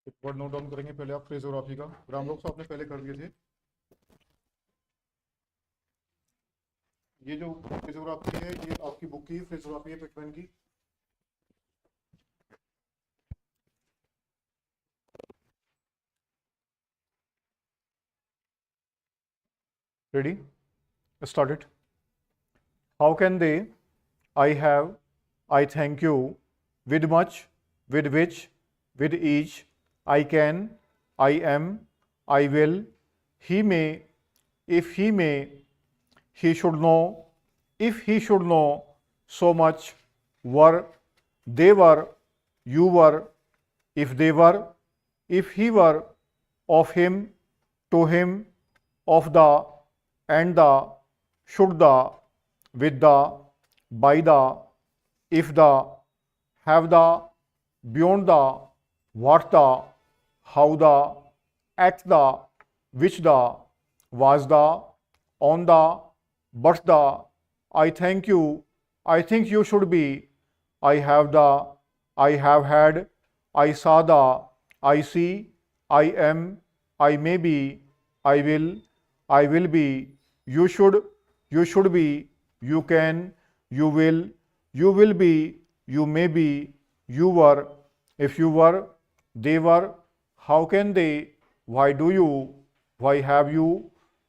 एक word note down करेंगे पहले आप फ्रेजोग्राफी का। ग्राम लोग तो आपने पहले कर दिए थे। ये जो फ्रेजोग्राफी है ये आपकी बुक की फ्रेजोग्राफी है पिटमैन की। Ready, start it. How can they, I have, I thank you, with much, with which, with each, I can, I am, I will, he may, if he may, he should know, if he should know, so much, were, they were, you were, if they were, if he were, of him, to him, of the, and the, should the, with the, by the, if the, have the, beyond the, what the, how the, at the, which the, was the, on the, but the, I thank you, I think you should be, I have the, I have had, I saw the, I see, I am, I may be, I will be, you should be, you can, you will be, you may be, you were, if you were, they were, how can they, why do you, why have you,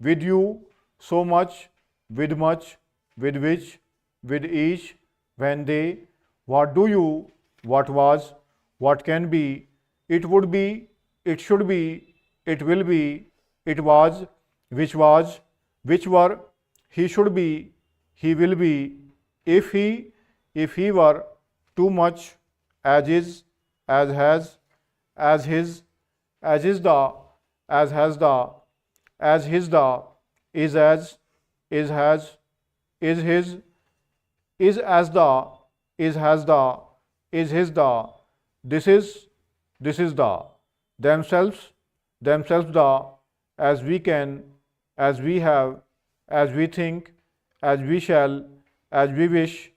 with you, so much, with much, with which, with each, when they, what do you, what was, what can be, it would be, it should be, it will be, it was, which were, he should be, he will be, if he were, too much, as is, as has, as his, as is the, as has the, as his the, is as, is has, is his, is as the, is has the, is his the, this is the, themselves the, as we can, as we have, as we think, as we shall, as we wish,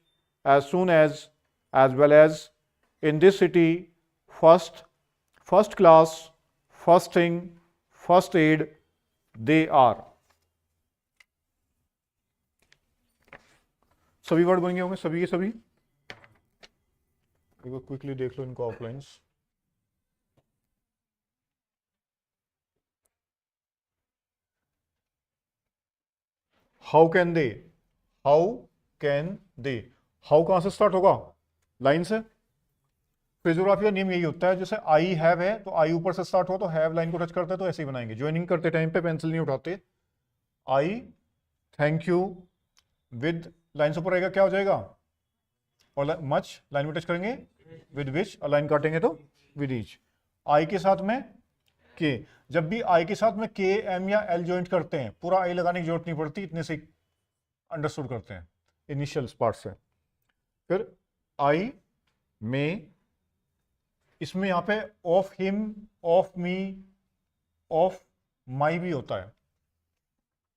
as soon as well as, in this city, first class, first thing, first aid, they are। सभी word बन गए होंगे, सभी के सभी। एक बार quickly देख लो इनको outlines. How can they, how can they, how कहां से स्टार्ट होगा, लाइन से। फ्रेजोग्राफी का नियम यही होता है, जैसे आई हैव है तो आई ऊपर से स्टार्ट हो तो हैव लाइन को टच करता है, तो ऐसे ही बनाएंगे। ज्वाइनिंग करते टाइम पे पेंसिल नहीं उठाते। आई थैंक यू, विद लाइन से ऊपर रहेगा क्या हो जाएगा, और मच लाइन में टच करेंगे, विद विच लाइन काटेंगे तो विद ईच। आई के साथ में के, जब भी आई के साथ में के, एम या एल ज्वाइंट करते हैं, पूरा आई लगाने की जरूरत नहीं पड़ती, इतने से अंडरस्टूड करते हैं इनिशियल पार्ट से। फिर आई में, इसमें यहां पे of him, of me, of my भी होता है।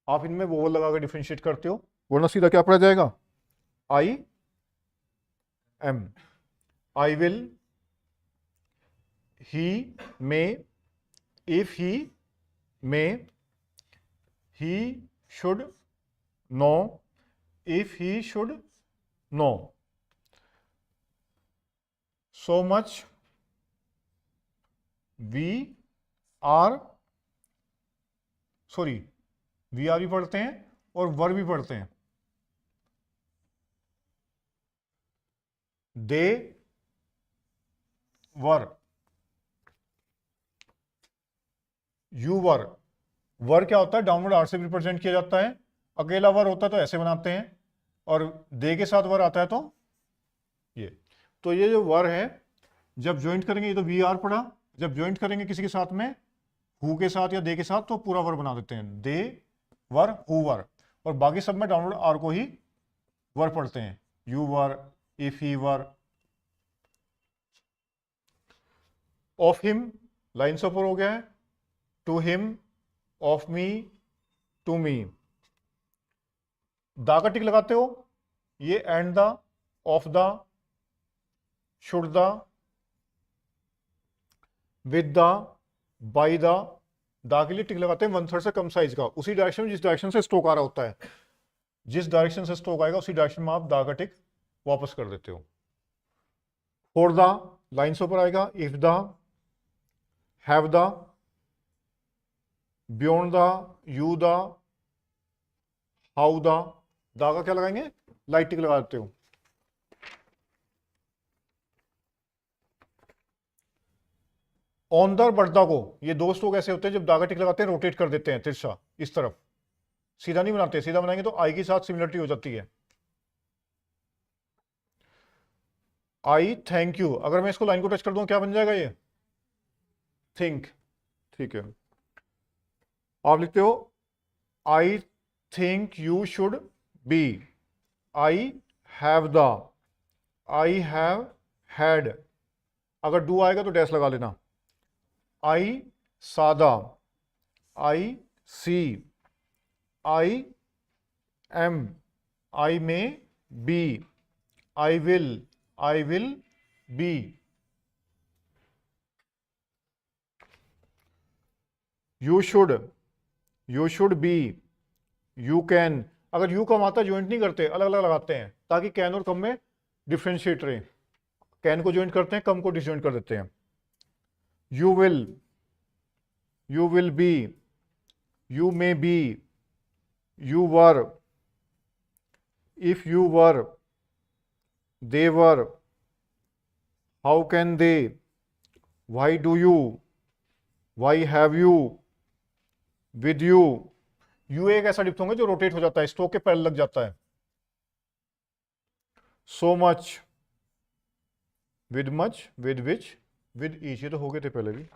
आप इनमें वोवल लगा कर डिफरेंशिएट करते हो, वरना सीधा क्या पड़ा जाएगा, I am, I will, he may, if he may, he should know, if he should know, so much, we are, sorry we are भी पढ़ते हैं और वर भी पढ़ते हैं। दे वर, यू वर, वर क्या होता है, डाउनवर्ड आर से रिप्रेजेंट किया जाता है। अकेला वर होता है तो ऐसे बनाते हैं, और दे के साथ वर आता है तो ये। तो ये जो वर है जब ज्वाइंट करेंगे, ये तो वी आर पढ़ा, जब ज्वाइंट करेंगे किसी के साथ में, हु के साथ या दे के साथ, तो पूरा वर बना देते हैं, दे वर, हु वर। और बाकी सब में डाउनवर्ड आर को ही वर पढ़ते हैं, you were, if he were. Of him line से ऊपर हो गया है, to him, of me, to me. The का टिक लगाते हो, ये and the, of the, should the, with the, by the, the के लिए टिक लगाते हैं 1/3 से कम साइज का, उसी डायरेक्शन में जिस डायरेक्शन से स्ट्रोक आ रहा होता है, जिस डायरेक्शन से स्ट्रोक आएगा उसी डायरेक्शन में आप दा का टिक वापस कर देते हो। फॉर द, लाइन से ऊपर आएगा, if the, have the, beyond the, you the, how the, दा का क्या लगाएंगे, लाइट टिक लगा देते हो। ऑन द, बटदा को, ये दो स्ट्रोक ऐसे होते हैं जब दागा टिक लगाते हैं रोटेट कर देते हैं तिरछा इस तरफ, सीधा नहीं बनाते, सीधा बनाएंगे तो आई के साथ सिमिलरिटी हो जाती है। आई थैंक यू, अगर मैं इसको लाइन को टच कर दूं क्या बन जाएगा ये, थिंक, ठीक है। आप लिखते हो I think you should be, I have the, I have had, अगर डू आएगा तो डैश लगा लेना, आई सादा, I see, I am, I may be, I will be. You should be, you can, अगर यू कम आता joint नहीं करते, अलग अलग लगाते हैं ताकि कैन और कम में डिफ्रेंशिएट रहे, कैन को ज्वाइंट करते हैं, कम को डिसज्वाइंट कर देते हैं। You will be, you may be, you were, if you were, they were, how can they, why do you, why have you, with you। You एक ऐसा डिप्थ होंगे जो रोटेट हो जाता है, स्ट्रोक के पैरेलल लग जाता है। so much, with much, with which, with each, ये तो हो गए थे पहले भी।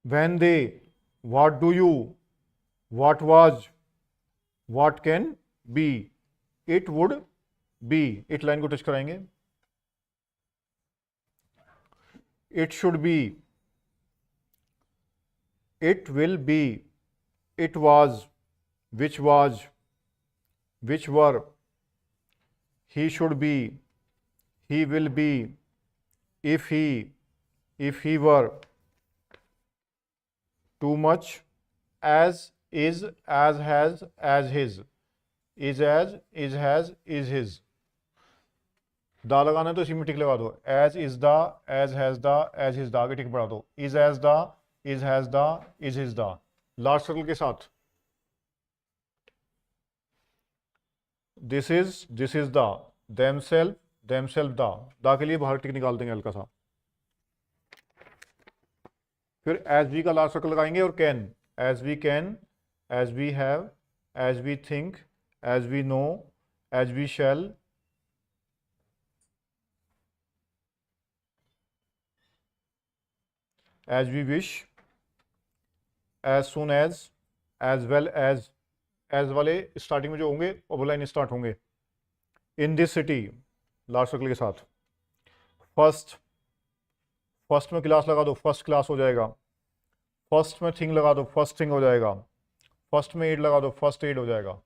when they, what do you, what was, what can be, it would be, it line को टच कराएंगे, it should be, it will be, it was, which were, he should be, he will be, if he were, too much, as is, as has, as his, is as, is has, is his। दा लगाना है तो इसी में टिक लगा दो, as is the, as has the, as his, दा के टिक बढ़ा दो, is as the, is has the, is his the। Last circle के साथ this is the, themselves the, दा के लिए बाहर टिक निकाल देंगे हल्का सा। फिर एज वी का लास्ट सर्कल लगाएंगे और can, as we can, as we have, as we think, as we know, as we shall, as we wish, as soon as well as वाले स्टार्टिंग में जो होंगे वो लाइन स्टार्ट होंगे। In this city, last circle के साथ। First में class लगा दो, फर्स्ट क्लास हो जाएगा। फर्स्ट में थिंग लगा दो, फर्स्ट थिंग हो जाएगा। फर्स्ट में एड लगा दो, फर्स्ट एड हो जाएगा।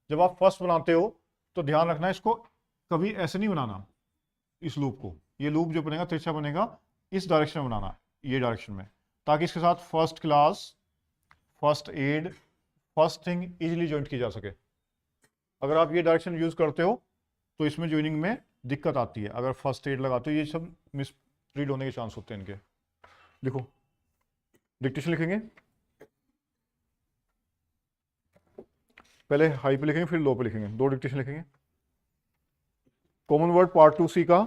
जब आप फर्स्ट बनाते हो तो ध्यान रखना है इसको कभी ऐसे नहीं बनाना, इस लूप को, ये लूप जो बनेगा तिरछा बनेगा, इस डायरेक्शन में बनाना, ये डायरेक्शन में, ताकि इसके साथ first class, first aid, first thing easily joint की जा सके। अगर आप ये डायरेक्शन यूज करते हो तो इसमें ज्वाइनिंग में दिक्कत आती है। अगर फर्स्ट एड लगाते हो ये सब मिस रीड होने के चांस होते हैं इनके। देखो डिक्टेशन लिखेंगे, पहले हाई पे लिखेंगे फिर लो पे लिखेंगे, दो डिक्टेशन लिखेंगे। कॉमन वर्ड पार्ट 2C का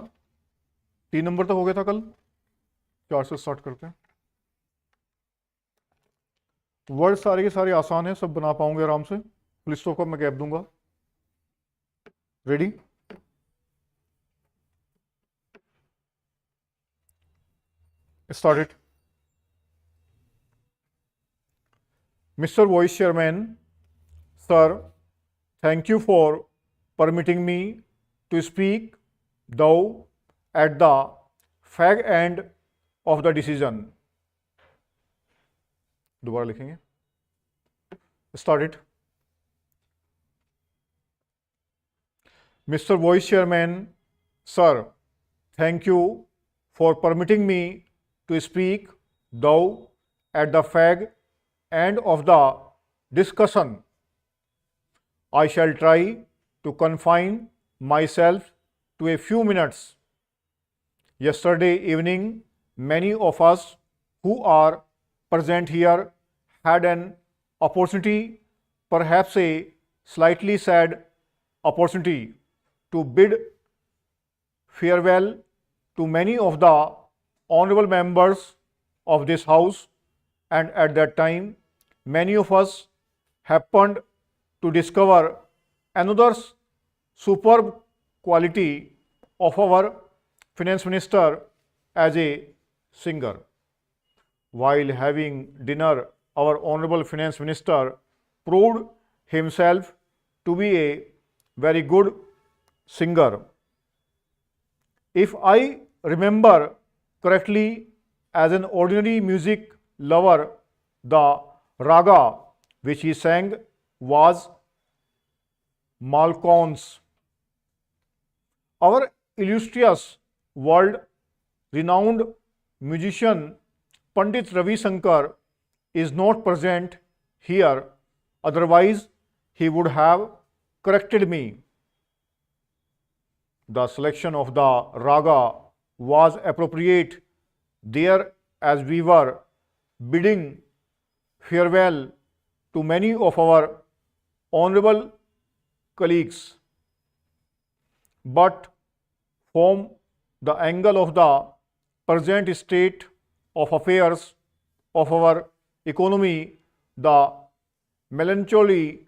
3 नंबर तक हो गया था कल, 4 से स्टार्ट करते हैं। वर्ड सारे के सारे आसान है, सब बना पाऊंगे आराम से। फुल स्टॉप का मैं गैप दूंगा। Ready? Start it. Mister vice chairman, sir, thank you for permitting me to speak though at the fag end of the decision। दोबारा लिखेंगे, start it। Mr. Vice Chairman, Sir, thank you for permitting me to speak, though at the fag end of the discussion, I shall try to confine myself to a few minutes. Yesterday evening, many of us who are present here had an opportunity, perhaps a slightly sad opportunity, to bid farewell to many of the honorable members of this house, and at that time, many of us happened to discover another superb quality of our finance minister as a singer. While having dinner, our honorable finance minister proved himself to be a very good singer. If I remember correctly, as an ordinary music lover, the raga which he sang was Malcolm's. Our illustrious world renowned musician Pandit Ravi Shankar is not present here, otherwise, he would have corrected me. The selection of the raga was appropriate there, as we were bidding farewell to many of our honorable colleagues. But from the angle of the present state of affairs of our economy, the melancholy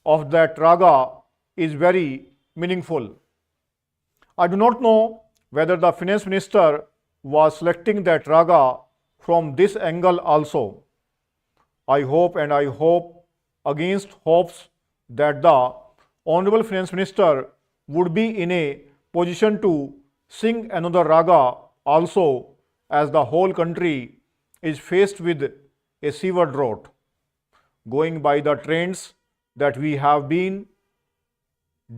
of that raga is very meaningful. I do not know whether the finance minister was selecting that raga from this angle also. I hope against hopes that the honorable finance minister would be in a position to sing another raga also, as the whole country is faced with a severe drought. Going by the trends that we have been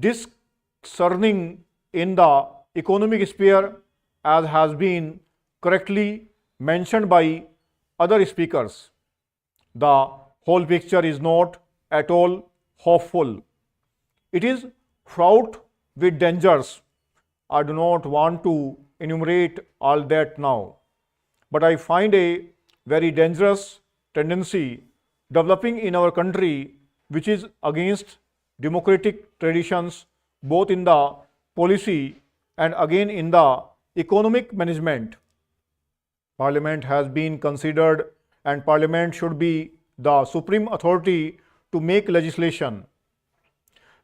discerning in the economic sphere, as has been correctly mentioned by other speakers, the whole picture is not at all hopeful. It is fraught with dangers. I do not want to enumerate all that now, but I find a very dangerous tendency developing in our country, which is against democratic traditions, both in the policy and again in the economic management. Parliament has been considered, and Parliament should be the supreme authority to make legislation.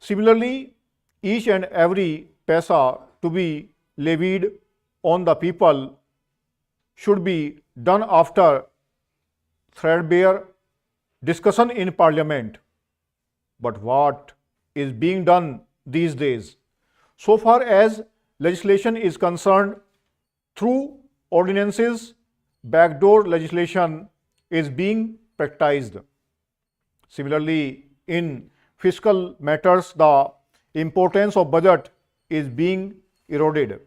Similarly, each and every paisa to be levied on the people should be done after threadbare discussion in Parliament. But what is being done these days? So far as legislation is concerned, through ordinances, backdoor legislation is being practiced. Similarly, in fiscal matters, the importance of budget is being eroded.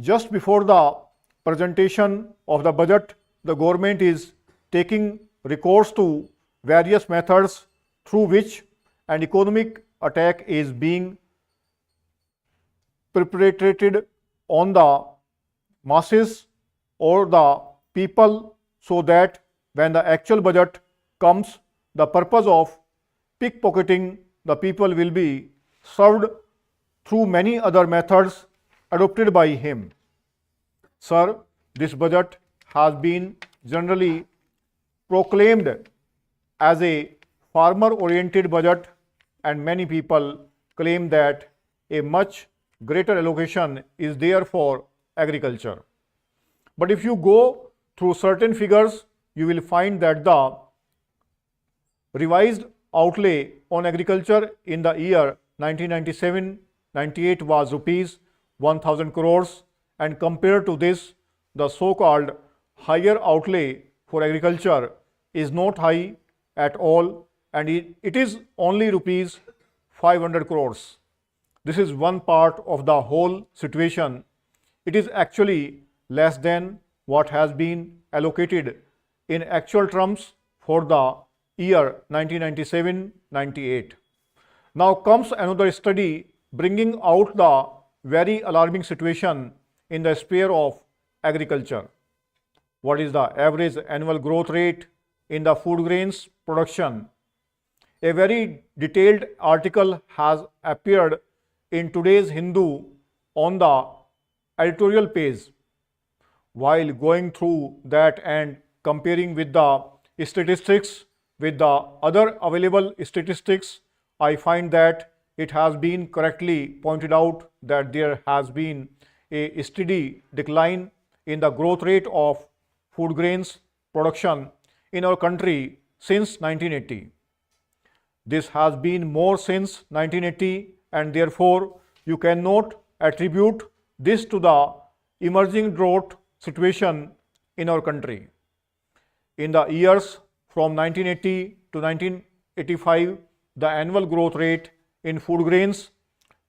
Just before the presentation of the budget, the government is taking recourse to various methods through which an economic attack is being perpetrated on the masses or the people, so that when the actual budget comes, the purpose of pickpocketing the people will be served through many other methods adopted by him. Sir, this budget has been generally proclaimed as a farmer-oriented budget, and many people claim that a much greater allocation is there for agriculture. But if you go through certain figures, you will find that the revised outlay on agriculture in the year 1997-98 was rupees 1000 crores, and compared to this, the so-called higher outlay for agriculture is not high at all, and it is only rupees 500 crores. This is one part of the whole situation. It is actually less than what has been allocated in actual terms for the year 1997-98. Now comes another study bringing out the very alarming situation in the sphere of agriculture. What is the average annual growth rate in the food grains production? A very detailed article has appeared in today's Hindu on the editorial page. While going through that and comparing with the statistics with the other available statistics, I find that it has been correctly pointed out that there has been a steady decline in the growth rate of food grains production in our country since 1980. This has been more since 1980, and therefore you cannot attribute this to the emerging drought situation in our country. In the years from 1980 to 1985, the annual growth rate in food grains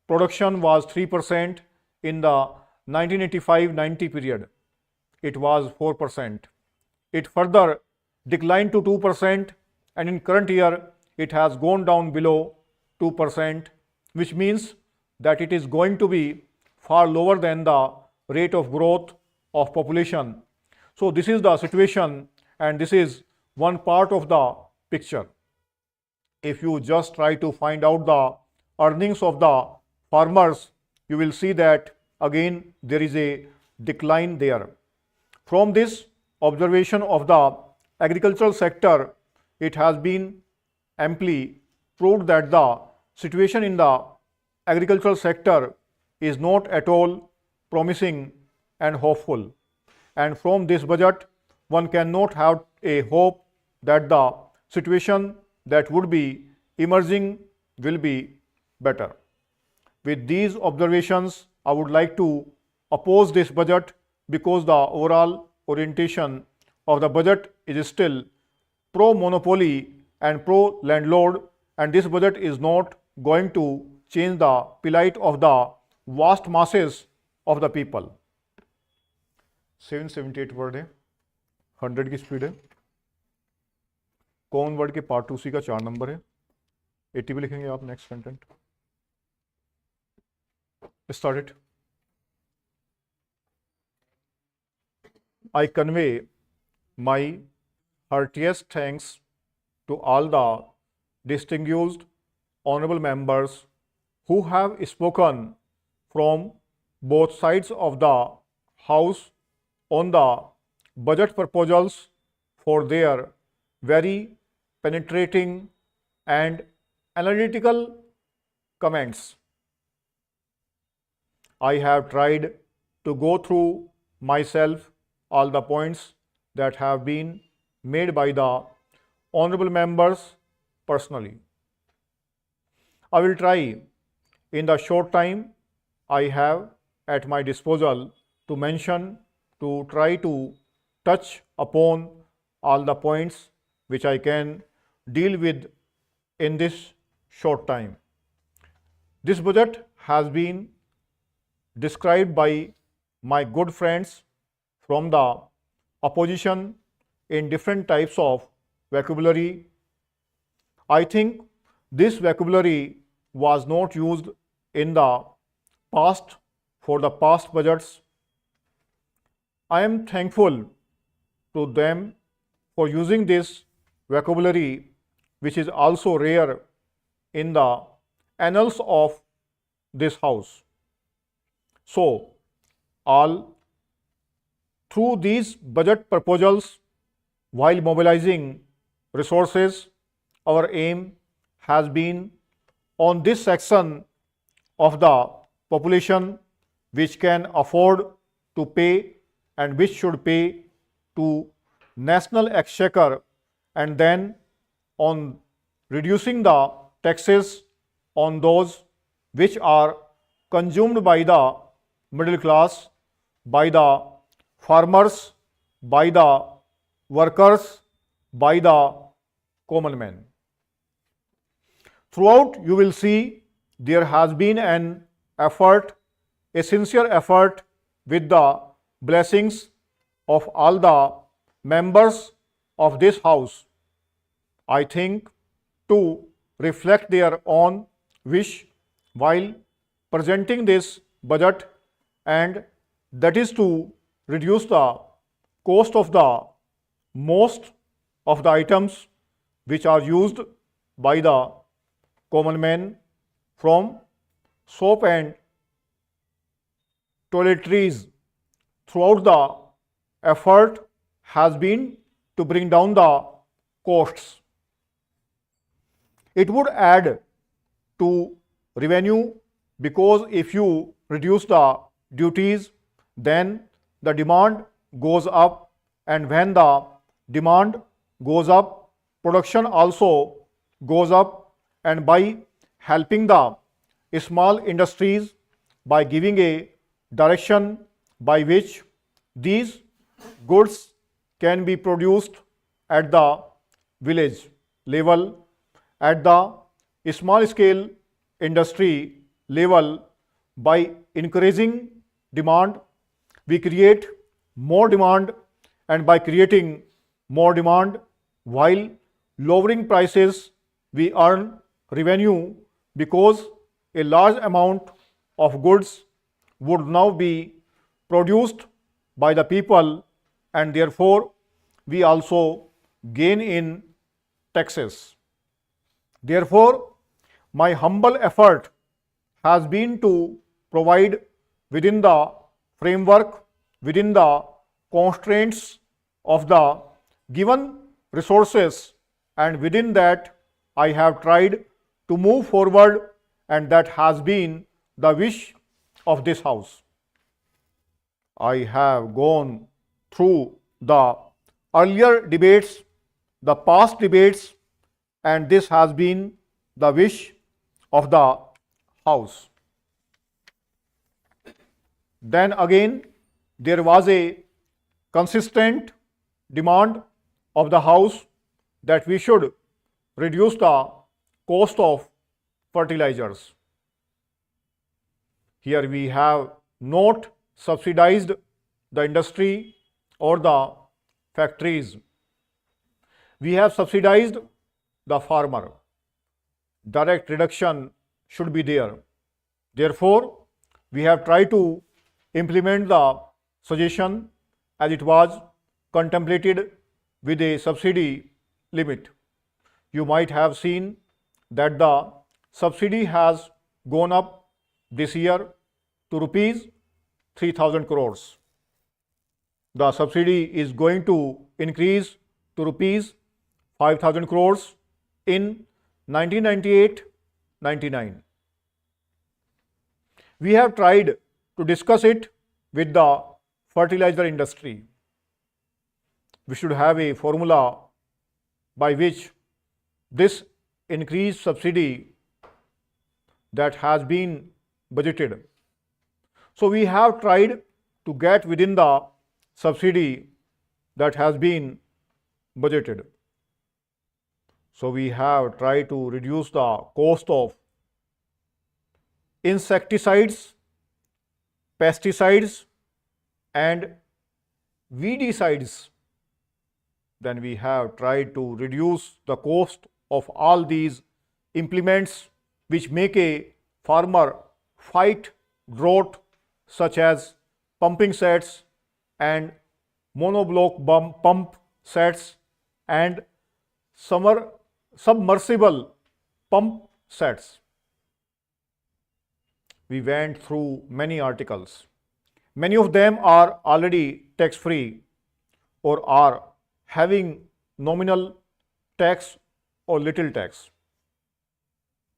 production was 3%. In the 1985-90 period, it was 4%. It further declined to 2%, and in current year it has gone down below 2%, which means that it is going to be far lower than the rate of growth of population. So this is the situation, and this is one part of the picture. If you just try to find out the earnings of the farmers, you will see that again there is a decline there. From this observation of the agricultural sector, it has been amply proved that the situation in the agricultural sector is not at all promising and hopeful. And from this budget, one cannot have a hope that the situation that would be emerging will be better. With these observations, I would like to oppose this budget because the overall orientation of the budget is still pro-monopoly and pro-landlord, and this budget is not going to change the plight of the vast masses of the people. 778 word है, 100 की speed है, common word के part 2C का 4 number है, 80 पे लिखेंगे आप next content. Start it. I convey my heartiest thanks to all the distinguished honorable members who have spoken from both sides of the House on the budget proposals for their very penetrating and analytical comments. I have tried to go through myself all the points that have been made by the honorable members personally. I will try in the short time I have at my disposal to try to touch upon all the points which I can deal with in this short time. This budget has been described by my good friends from the opposition in different types of vocabulary. I think this vocabulary was not used in the past for the past budgets. I am thankful to them for using this vocabulary, which is also rare in the annals of this house. So, all through these budget proposals, while mobilizing resources, our aim has been on this section of the population which can afford to pay and which should pay to national exchequer, and then on reducing the taxes on those which are consumed by the middle class, by the farmers, by the workers, by the common man. Throughout you will see there has been an effort, a sincere effort with the blessings of all the members of this house, I think, to reflect their own wish while presenting this budget, and that is to reduce the cost of the most of the items which are used by the common man, from soap and toiletries. Throughout the effort has been to bring down the costs. It would add to revenue, because if you reduce the duties, then the demand goes up, and when the demand goes up, production also goes up, and by helping the small industries, by giving a direction by which these goods can be produced at the village level, at the small scale industry level, by increasing demand, we create more demand, and by creating more demand while lowering prices, we earn revenue, because a large amount of goods would now be produced by the people, and therefore we also gain in taxes. Therefore, my humble effort has been to provide within the framework, within the constraints of the given resources, and within that I have tried to move forward, and that has been the wish of this house. I have gone through the earlier debates, the past debates, and this has been the wish of the house. Then again, there was a consistent demand of the house that we should reduce the cost of fertilizers. Here we have not subsidized the industry or the factories. We have subsidized the farmer. Direct reduction should be there. Therefore, we have tried to implement the suggestion as it was contemplated with a subsidy limit. You might have seen that the subsidy has gone up this year to rupees 3,000 crores. The subsidy is going to increase to rupees 5,000 crores in 1998-99. We have tried to discuss it with the fertilizer industry. We should have a formula by which this increased subsidy that has been budgeted. So we have tried to get within the subsidy that has been budgeted. So we have tried to reduce the cost of insecticides, pesticides, and weedicides. Then we have tried to reduce the cost of all these implements which make a farmer fight drought, such as pumping sets and monoblock pump sets and submersible pump sets. We went through many articles. Many of them are already tax-free or are having nominal tax or little tax.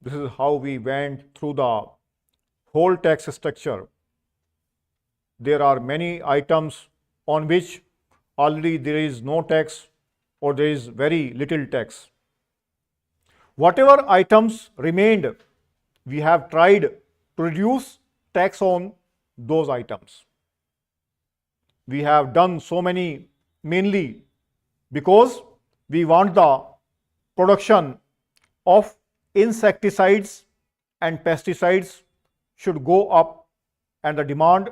This is how we went through the whole tax structure. There are many items on which already there is no tax or there is very little tax. Whatever items remained, we have tried to reduce tax on those items. We have done so many mainly because we want the production of insecticides and pesticides should go up and the demand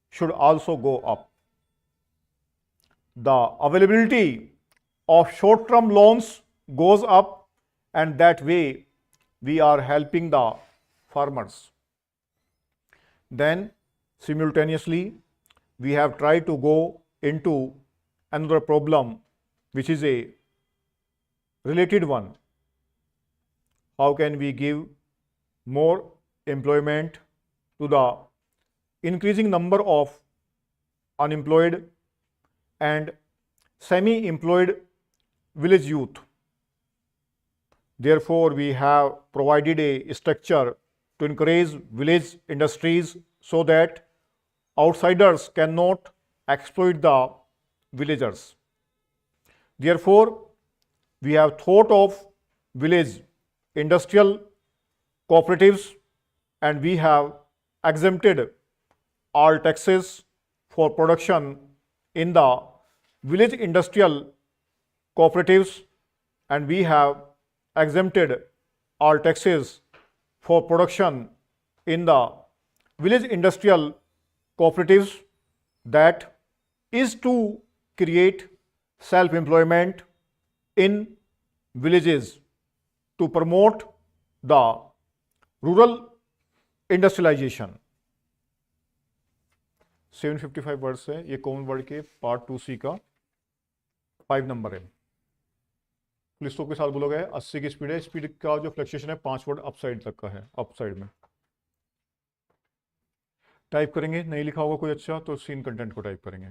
should also go up. The availability of short-term loans goes up, and that way we are helping the farmers. Then simultaneously we have tried to go into another problem which is a related one. How can we give more employment to the increasing number of unemployed and semi-employed village youth? Therefore, we have provided a structure to encourage village industries so that outsiders cannot exploit the villagers. Therefore, we have thought of village industrial cooperatives, and we have exempted all taxes for production in the village industrial cooperatives, and we have exempted all taxes for production in the village industrial cooperatives. That is to create self-employment in villages to promote the rural industrialization. 755 words है, ये common word के part 2C का 5 number है। लिस्टों के साथ बोला गया है 80 की स्पीड है। स्पीड का जो फ्लक्चुएशन है 5 वर्ड अप साइड तक का है, अप साइड में टाइप करेंगे। नहीं लिखा होगा कोई अच्छा तो सीन कंटेंट को टाइप करेंगे।